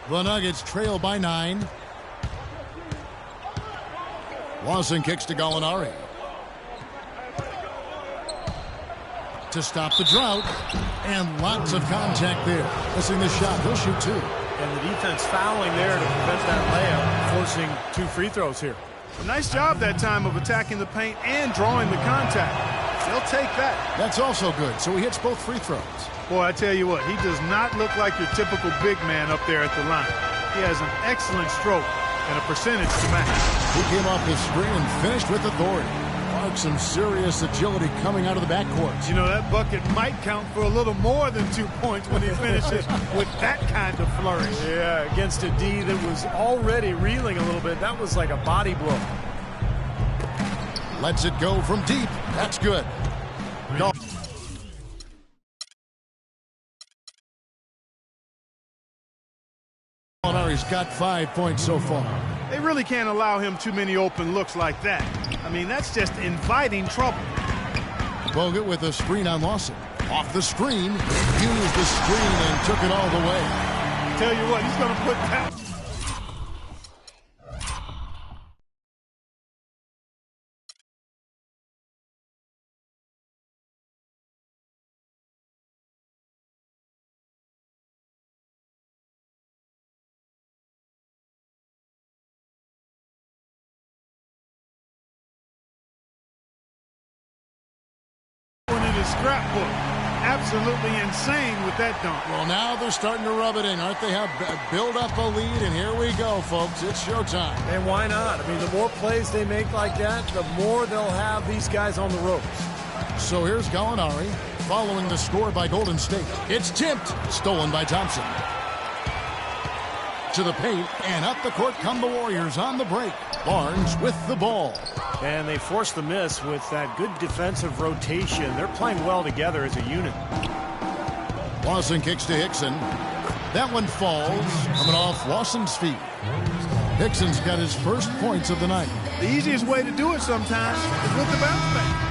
The Nuggets trail by 9. Lawson kicks to Gallinari. To stop the drought. And lots of contact there. Missing the shot. He'll shoot 2. And the defense fouling there to prevent that layup, forcing 2 free throws here. Nice job that time of attacking the paint and drawing the contact. They'll take that. That's also good. So he hits both free throws. Boy, I tell you what, he does not look like your typical big man up there at the line. He has an excellent stroke and a percentage to match. He came off the screen and finished with authority. Mark, some serious agility coming out of the backcourt. You know, that bucket might count for a little more than 2 points when he finishes with that kind of flourish. Yeah, against a D that was already reeling a little bit. That was like a body blow. Lets it go from deep. That's good. No. Gallinari's got 5 points so far. They really can't allow him too many open looks like that. I mean, that's just inviting trouble. Bogut with a screen on Lawson. Off the screen, used the screen and took it all the way. Tell you what, he's going to put that. Scrapbook. Absolutely insane with that dunk. Well, now they're starting to rub it in, aren't they? Have build up a lead, and here we go, folks. It's showtime. And why not? I mean, the more plays they make like that, the more they'll have these guys on the ropes. So here's Gallinari following the score by Golden State. It's tipped, stolen by Thompson. To the paint, and up the court come the Warriors on the break. Barnes with the ball. And they force the miss with that good defensive rotation. They're playing well together as a unit. Lawson kicks to Hickson. That one falls, coming off Lawson's feet. Hickson's got his first points of the night. The easiest way to do it sometimes is with the bounce back.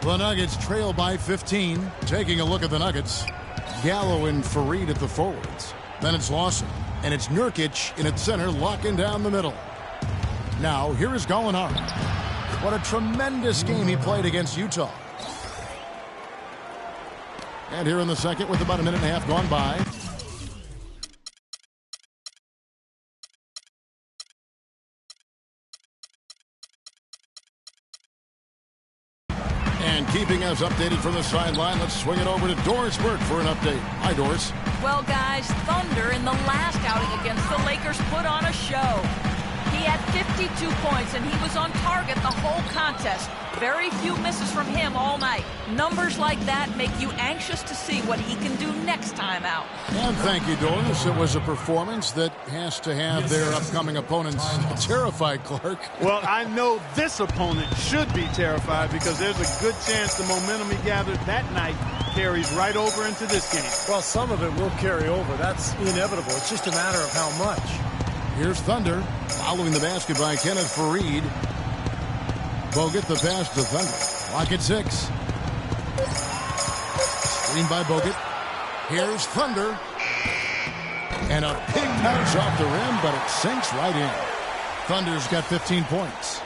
The Nuggets trail by 15. Taking a look at the Nuggets. Gallo and Fareed at the forwards. Then it's Lawson. And it's Nurkic in its center, locking down the middle. Now, here is Gallinari. What a tremendous game he played against Utah. And here in the second with about a minute and a half gone by. And keeping us updated from the sideline, let's swing it over to Doris Burke for an update. Hi, Doris. Well, guys, Thunder in the last outing against the Lakers put on a show. He had 52 points, and he was on target the whole contest. Very few misses from him all night. Numbers like that make you anxious to see what he can do next time out. And thank you, Doris. It was a performance that has to have their upcoming opponents terrified, Clark. Well, I know this opponent should be terrified because there's a good chance the momentum he gathered that night carries right over into this game. Well, some of it will carry over. That's inevitable. It's just a matter of how much. Here's Thunder, following the basket by Kenneth Fareed. Bogut the pass to Thunder. Lock at 6. Screen by Bogut. Here's Thunder. And a big bounce off the rim, but it sinks right in. Thunder's got 15 points.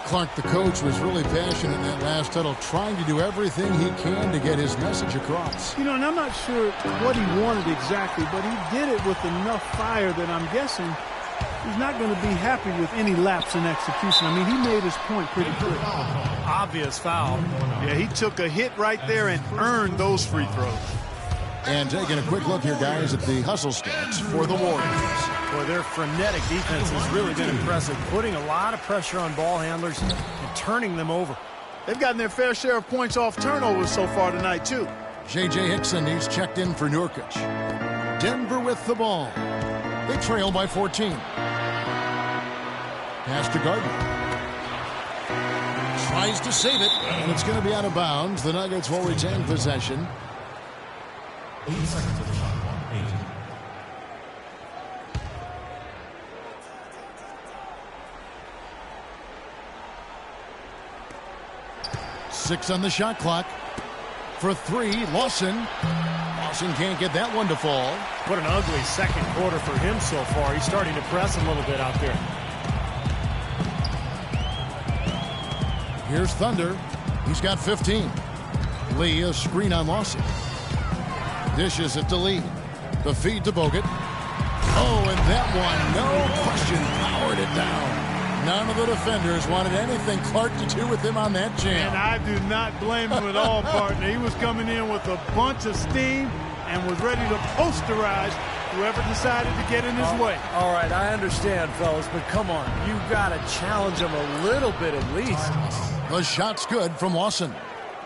Clark, the coach, was really passionate in that last huddle, trying to do everything he can to get his message across. You know, and I'm not sure what he wanted exactly, but he did it with enough fire that I'm guessing he's not going to be happy with any lapse in execution. I mean, he made his point pretty clear. Obvious foul. Yeah, he took a hit right there and earned those free throws. And taking a quick look here, guys, at the hustle stats for the Warriors. Boy, their frenetic defense has really been impressive, putting a lot of pressure on ball handlers and turning them over. They've gotten their fair share of points off turnovers so far tonight, too. J.J. Hickson, he's checked in for Nurkic. Denver with the ball. They trail by 14. Pass to Gardner. Tries to save it, and it's going to be out of bounds. The Nuggets will retain possession. 8 seconds of the shot clock. 8. Six on the shot clock. For three, Lawson. Lawson can't get that one to fall. What an ugly second quarter for him so far. He's starting to press a little bit out there. Here's Thunder. He's got 15. Lee, a screen on Lawson. Dishes it to Lee. The feed to Bogut. Oh, and that one, no question, powered it down. None of the defenders wanted anything Clark to do with him on that jam. And I do not blame him at all, partner. He was coming in with a bunch of steam and was ready to posterize whoever decided to get in his way. All right, I understand, fellas, but come on. You've got to challenge him a little bit at least. The shot's good from Lawson.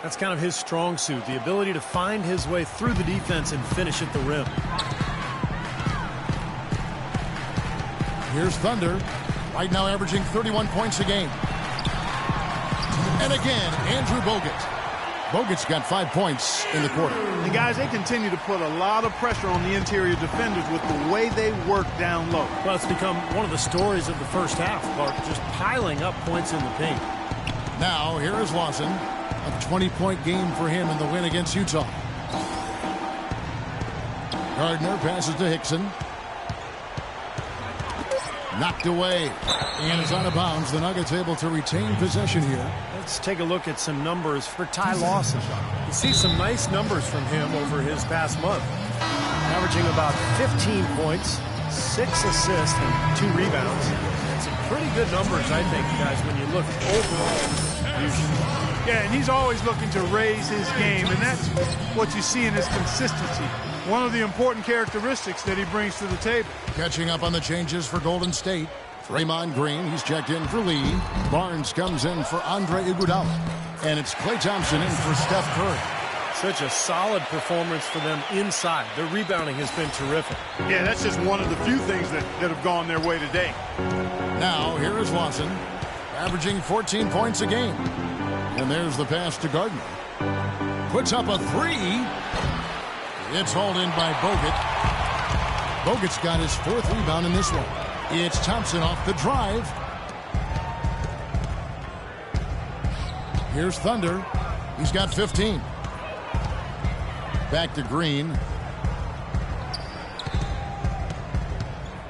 That's kind of his strong suit, the ability to find his way through the defense and finish at the rim. Here's Thunder. Right now averaging 31 points a game. And again, Andrew Bogut. Bogut's got 5 points in the quarter. And guys, they continue to put a lot of pressure on the interior defenders with the way they work down low. Well, it's become one of the stories of the first half, Clark, just piling up points in the paint. Now, here is Lawson. A 20-point game for him in the win against Utah. Gardner passes to Hickson. Knocked away and is out of bounds. The Nuggets able to retain possession here. Let's take a look at some numbers for Ty Lawson. You see some nice numbers from him over his past month. Averaging about 15 points, 6 assists, and 2 rebounds. That's some pretty good numbers, I think, guys, when you look overall. Yeah, and he's always looking to raise his game, and that's what you see in his consistency. One of the important characteristics that he brings to the table. Catching up on the changes for Golden State. Draymond Green, he's checked in for Lee. Barnes comes in for Andre Iguodala. And it's Klay Thompson in for Steph Curry. Such a solid performance for them inside. Their rebounding has been terrific. Yeah, that's just one of the few things that have gone their way today. Now, here is Lawson, averaging 14 points a game. And there's the pass to Gardner. Puts up a three. It's hauled in by Bogut. Bogut's got his 4th rebound in this one. It's Thompson off the drive. Here's Thunder. He's got 15. Back to Green.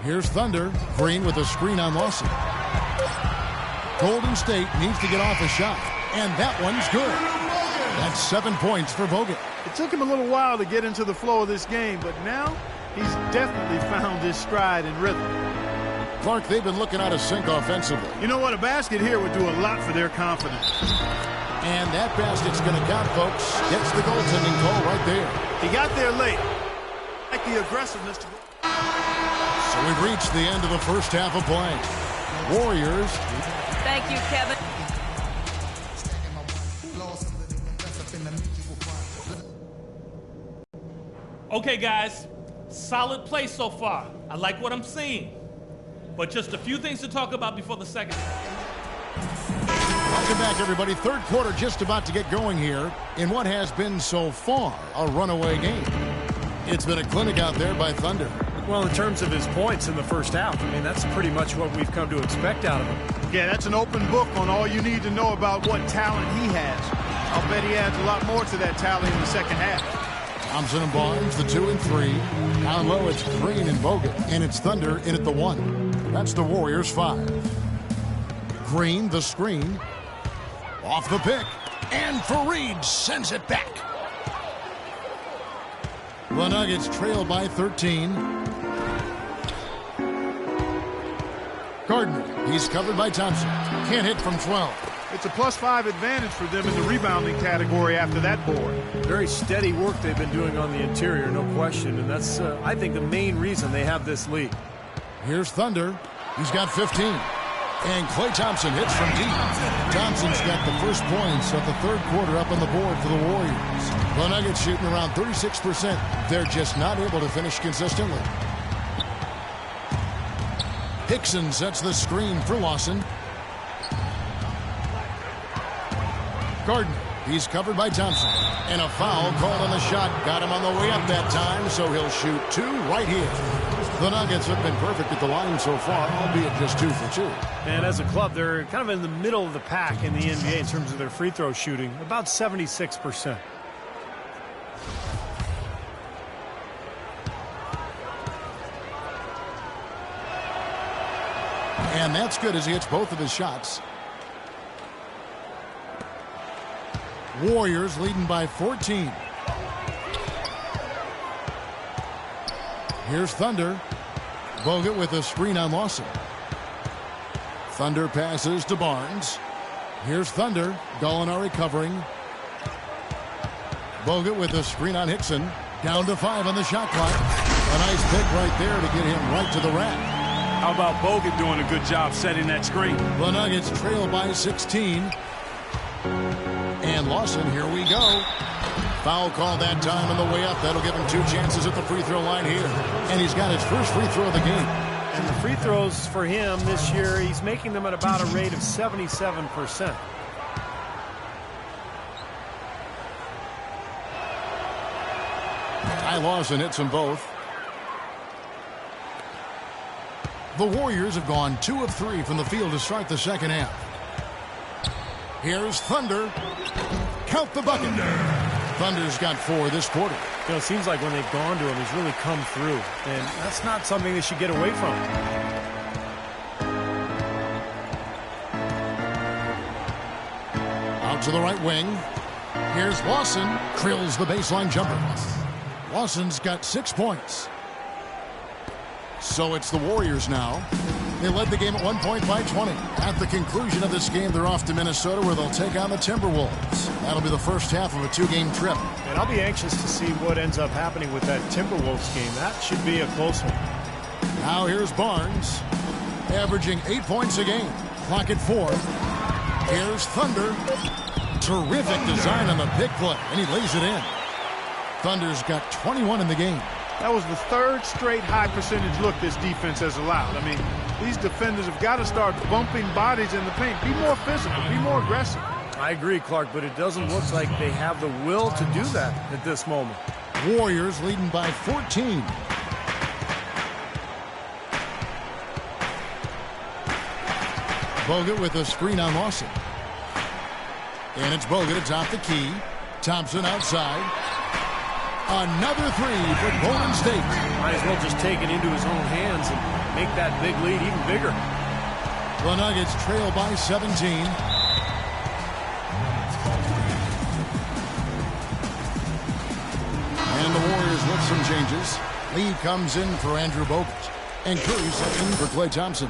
Here's Thunder. Green with a screen on Lawson. Golden State needs to get off a shot. And that one's good. That's 7 points for Bogut. It took him a little while to get into the flow of this game, but now he's definitely found his stride and rhythm. Clark, they've been looking out of sync offensively. You know what? A basket here would do a lot for their confidence. And that basket's going to count, folks. Gets the goaltending call right there. He got there late. Like the aggressiveness. So we've reached the end of the first half of play. Warriors. Thank you, Kevin. Okay, guys, solid play so far. I like what I'm seeing. But just a few things to talk about before the second. Welcome back, everybody. Third quarter just about to get going here in what has been so far a runaway game. It's been a clinic out there by Thunder. Well, in terms of his points in the first half, I mean, that's pretty much what we've come to expect out of him. Yeah, that's an open book on all you need to know about what talent he has. I'll bet he adds a lot more to that tally in the second half. Thompson and Barnes, the 2 and 3. Down low, it's Green and Bogut. And it's Thunder in at the 1. That's the Warriors' 5. Green, the screen. Off the pick. And Fareed sends it back. The Nuggets trail by 13. Gardner, he's covered by Thompson. Can't hit from 12. It's a +5 advantage for them in the rebounding category after that board. Very steady work they've been doing on the interior, no question. And that's, I think, the main reason they have this lead. Here's Thunder. He's got 15. And Klay Thompson hits from deep. Thompson's got the first points of the third quarter up on the board for the Warriors. The Nuggets shooting around 36%. They're just not able to finish consistently. Hickson sets the screen for Lawson. Gardner, he's covered by Thompson. And a foul called on the shot. Got him on the way up that time, so he'll shoot 2 right here. The Nuggets have been perfect at the line so far, albeit just 2 for 2. And as a club, they're kind of in the middle of the pack in the NBA in terms of their free throw shooting, about 76%. And that's good as he hits both of his shots. Warriors leading by 14. Here's Thunder. Bogut with a screen on Lawson. Thunder passes to Barnes. Here's Thunder. Gallinari covering. Bogut with a screen on Hickson. Down to 5 on the shot clock. A nice pick right there to get him right to the rack. How about Bogut doing a good job setting that screen? The Nuggets trail by 16. And Lawson, here we go. Foul call that time on the way up. That'll give him 2 chances at the free throw line here. And he's got his first free throw of the game. And the free throws for him this year, he's making them at about a rate of 77%. Ty Lawson hits them both. The Warriors have gone 2 of 3 from the field to start the second half. Here's Thunder. Count the bucket. Thunder's got 4 this quarter. You know, it seems like when they've gone to him, he's really come through. And that's not something they should get away from. Out to the right wing. Here's Lawson. Drills the baseline jumper. Lawson's got 6 points. So it's the Warriors now. They led the game at one point by 20. At the conclusion of this game, they're off to Minnesota where they'll take on the Timberwolves. That'll be the first half of a 2-game trip. And I'll be anxious to see what ends up happening with that Timberwolves game. That should be a close one. Now here's Barnes, averaging 8 points a game. Clock at 4. Here's Thunder. Terrific design on the pick play, and he lays it in. Thunder's got 21 in the game. That was the 3rd straight high percentage look this defense has allowed. I mean, these defenders have got to start bumping bodies in the paint. Be more physical. Be more aggressive. I agree, Clark, but it doesn't look like they have the will to do that at this moment. Warriors leading by 14. Bogut with a screen on Lawson. And it's Bogut atop the key. Thompson outside. Another 3 for Golden State. Might as well just take it into his own hands and make that big lead even bigger. The Nuggets trail by 17. And the Warriors with some changes. Lee comes in for Andrew Bogut. And Curry sets in for Klay Thompson.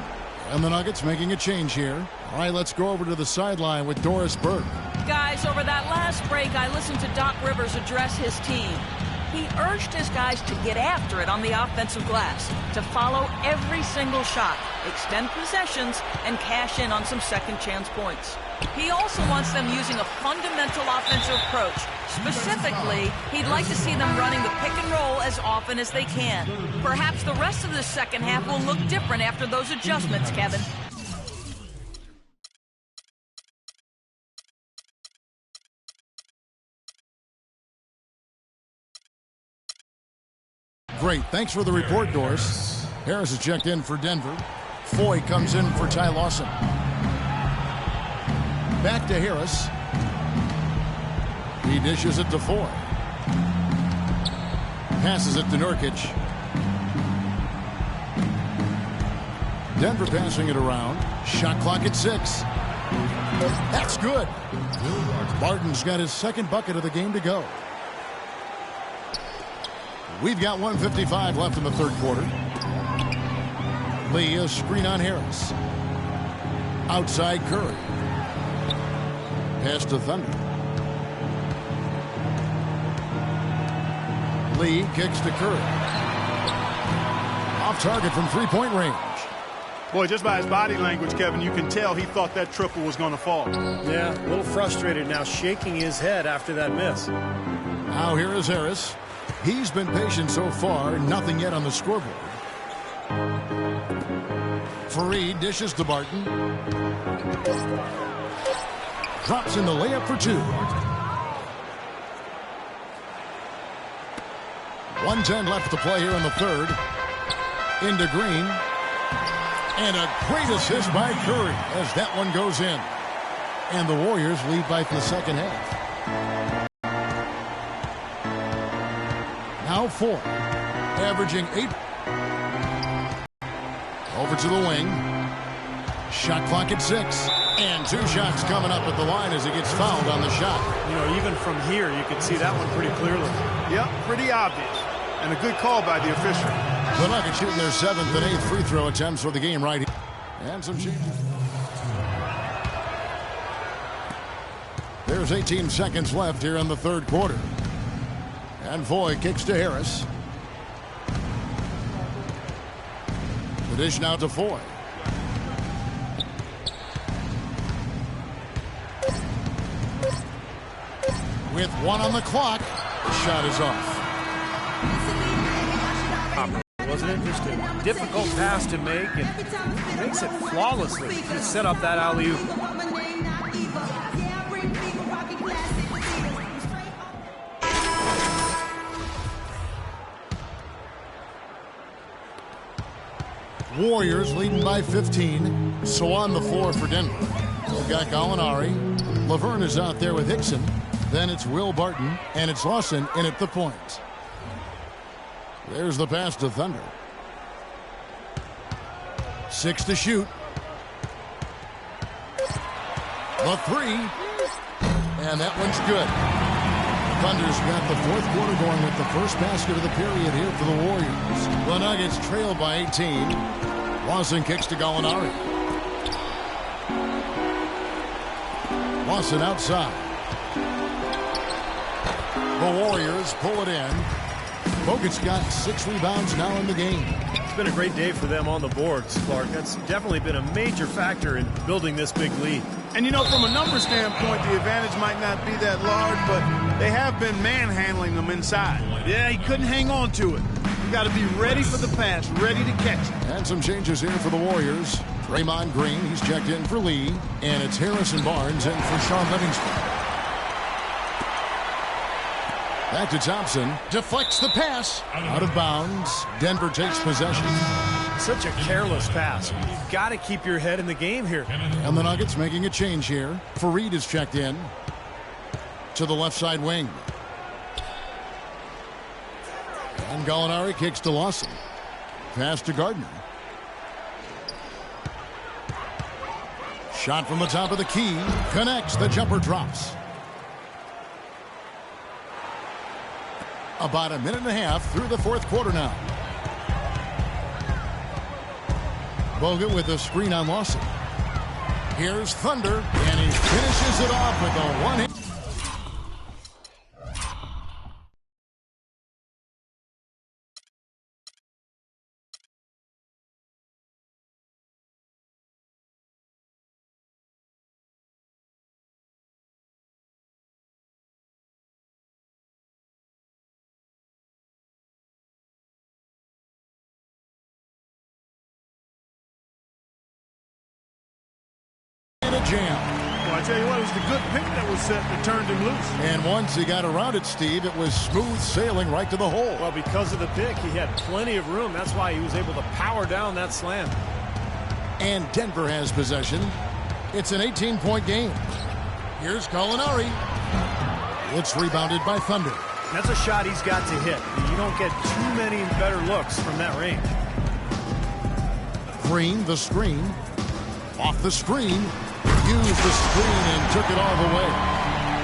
And the Nuggets making a change here. All right, let's go over to the sideline with Doris Burke. Guys, over that last break, I listened to Doc Rivers address his team. He urged his guys to get after it on the offensive glass, to follow every single shot, extend possessions, and cash in on some second-chance points. He also wants them using a fundamental offensive approach. Specifically, he'd like to see them running the pick and roll as often as they can. Perhaps the rest of the second half will look different after those adjustments, Kevin. Great. Thanks for the report, Doris. Harris is checked in for Denver. Foy comes in for Ty Lawson. Back to Harris. He dishes it to Foy. Passes it to Nurkic. Denver passing it around. Shot clock at 6. That's good. Barton's got his second bucket of the game to go. We've got 1:55 left in the third quarter. Lee, a screen on Harris. Outside Curry. Pass to Thunder. Lee kicks to Curry. Off target from three-point range. Boy, just by his body language, Kevin, you can tell he thought that triple was going to fall. Yeah, a little frustrated now, shaking his head after that miss. Now here is Harris. He's been patient so far, nothing yet on the scoreboard. Fareed dishes to Barton. Drops in the layup for 2. 1:10 left to play here in the third. Into Green. And a great assist by Curry as that one goes in. And the Warriors lead by the second half. Now 4. Averaging 8. Over to the wing. Shot clock at 6. And 2 shots coming up at the line as he gets fouled on the shot. You know, even from here, you can see that one pretty clearly. Yep, pretty obvious. And a good call by the official. The Nuggets shooting their 7th and 8th free throw attempts for the game right here. And some changes. There's 18 seconds left here in the third quarter. And Foy kicks to Harris. The dish now to Foy. With 1 on the clock, the shot is off. Wasn't interested. Difficult pass to make, and makes it flawlessly to set up that alley-oop. Warriors leading by 15. So on the floor for Denver. We've got Gallinari. Laverne is out there with Hickson. Then it's Will Barton, and it's Lawson in at the point. There's the pass to Thunder. 6 to shoot. The 3. And that one's good. Thunder's got the fourth quarter going with the first basket of the period here for the Warriors. The Nuggets trail by 18. Lawson kicks to Gallinari. Lawson outside. The Warriors pull it in. Bogut's got 6 rebounds now in the game. It's been a great day for them on the boards, Clark. That's definitely been a major factor in building this big lead. And, you know, from a number standpoint, the advantage might not be that large, but they have been manhandling them inside. Yeah, he couldn't hang on to it. You got to be ready for the pass, ready to catch it. And some changes here for the Warriors. Draymond Green, he's checked in for Lee. And it's Harrison Barnes in for Sean Livingston. Back to Thompson. Deflects the pass. Out of bounds. Denver takes possession. Such a careless pass. You've got to keep your head in the game here. And the Nuggets making a change here. Fareed is checked in to the left side wing. And Gallinari kicks to Lawson. Pass to Gardner. Shot from the top of the key. Connects. The jumper drops. About a minute and a half through the fourth quarter now. Bogut with a screen on Lawson. Here's Thunder, and he finishes it off with a one-hit. Jam. Well, I tell you what, it was the good pick that was set that turned him loose. And once he got around it, Steve, it was smooth sailing right to the hole. Well, because of the pick, he had plenty of room. That's why he was able to power down that slam. And Denver has possession. It's an 18-point game. Here's Gallinari. It's rebounded by Thunder. That's a shot he's got to hit. You don't get too many better looks from that range. Green, the screen. Off the screen. Used the screen and took it all the way.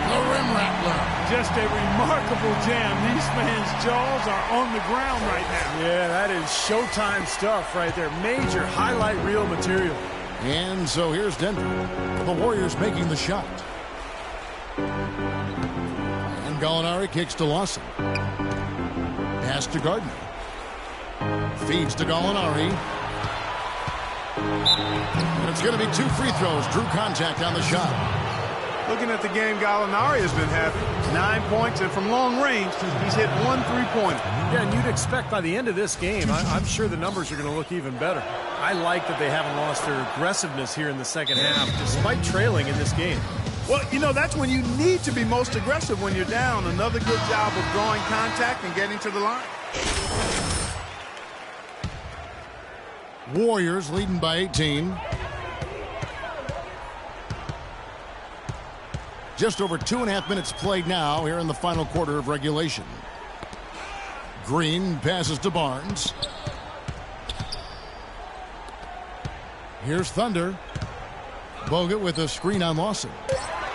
The rim rattler. Just a remarkable jam. These fans' jaws are on the ground right now. Yeah, that is Showtime stuff right there. Major highlight reel material. And so here's Denver. The Warriors making the shot. And Gallinari kicks to Lawson. Pass to Gardner. Feeds to Gallinari. And it's going to be 2 free throws. Drew contact on the shot. Looking at the game Gallinari has been having. 9 points, and from long range, he's hit 1 3-pointer. Yeah, and you'd expect by the end of this game, I'm sure the numbers are going to look even better. I like that they haven't lost their aggressiveness here in the second half, despite trailing in this game. Well, you know, that's when you need to be most aggressive when you're down. Another good job of drawing contact and getting to the line. Warriors leading by 18. Just over 2.5 minutes played now here in the final quarter of regulation. Green passes to Barnes. Here's Thunder. Bogut with a screen on Lawson.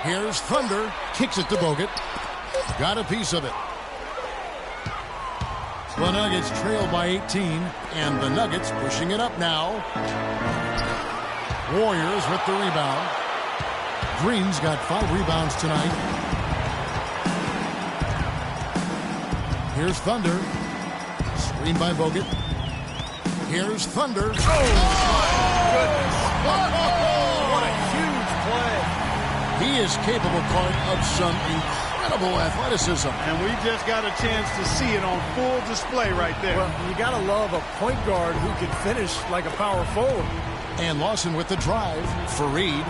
Here's Thunder. Kicks it to Bogut. Got a piece of it. The Nuggets trail by 18, and the Nuggets pushing it up now. Warriors with the rebound. Green's got 5 rebounds tonight. Here's Thunder. Screen by Bogut. Here's Thunder. Oh, my goodness. What a huge play. He is capable, Clark, of some incredible athleticism. And we just got a chance to see it on full display right there. Well, you got to love a point guard who can finish like a power forward. And Lawson with the drive. Fareed.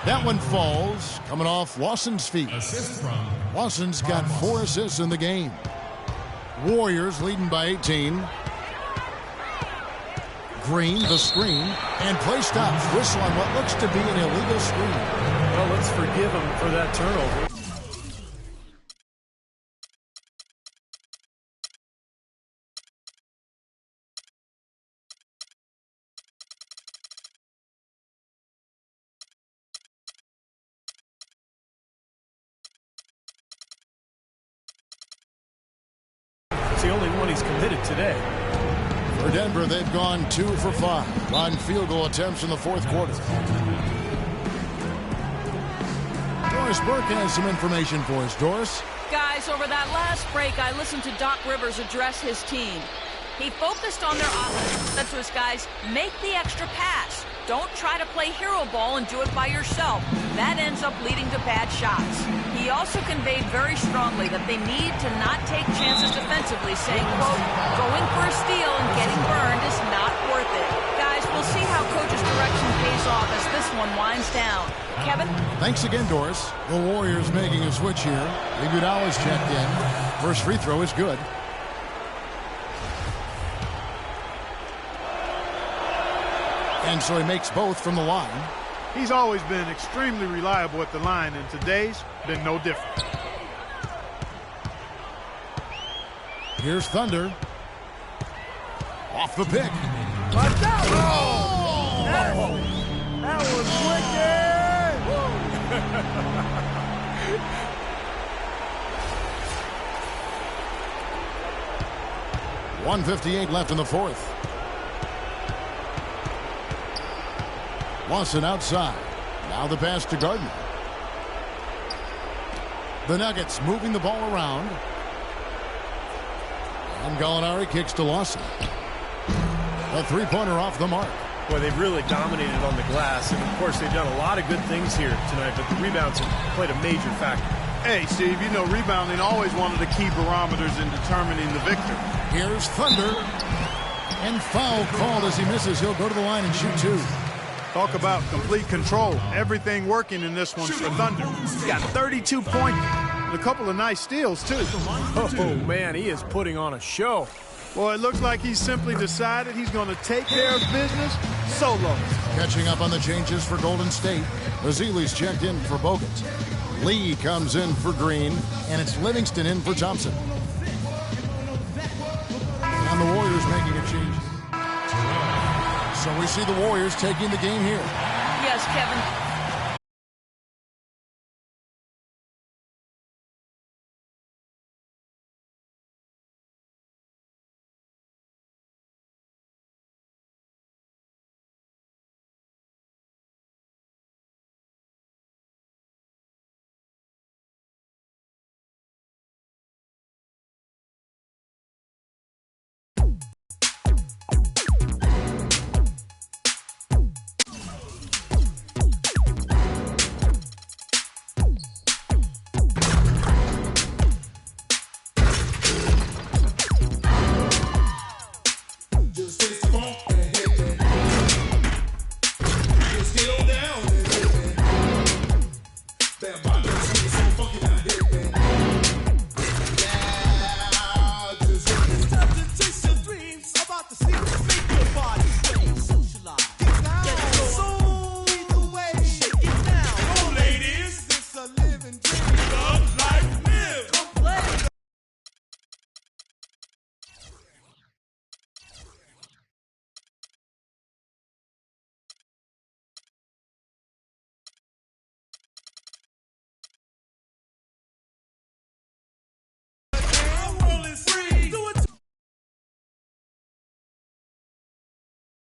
That one falls, coming off Lawson's feet. Lawson's got 4 assists in the game. Warriors leading by 18. Green, the screen, and play stops. Whistle on what looks to be an illegal screen. Well, let's forgive him for that turnover. It's the only one he's committed today. For Denver, they've gone 2 for 5 on field goal attempts in the 4th quarter. Doris Burke has some information for us. Doris? Guys, over that last break, I listened to Doc Rivers address his team. He focused on their offense, said to his guys, make the extra pass. Don't try to play hero ball and do it by yourself. That ends up leading to bad shots. He also conveyed very strongly that they need to not take chances defensively, saying, quote, going for a steal and getting burned is not worth it. Guys, we'll see how coach's direction pays off as this one winds down. Kevin? Thanks again, Doris. The Warriors making a switch here. Iguodala's checked in. First free throw is good. And so he makes both from the line. He's always been extremely reliable at the line, and today's been no different. Here's Thunder. Off the pick. Watch out! Oh! That was wicked! 1:58 left in the 4th. Lawson outside. Now the pass to Gardner. The Nuggets moving the ball around. And Gallinari kicks to Lawson. A 3-pointer off the mark. Boy, they've really dominated on the glass, and of course they've done a lot of good things here tonight, but the rebounds have played a major factor. Hey, Steve, you know rebounding always one of the key barometers in determining the victor. Here's Thunder. And foul called as he misses. He'll go to the line and shoot 2. Talk about complete control. Everything working in this one for Thunder. He's got 32 points and a couple of nice steals, too. Oh, man, he is putting on a show. Well, it looks like he's simply decided he's going to take care of business solo. Catching up on the changes for Golden State. Bazili's checked in for Bogut. Lee comes in for Green, and it's Livingston in for Thompson. And the Warriors making a change. So we see the Warriors taking the game here. Yes, Kevin.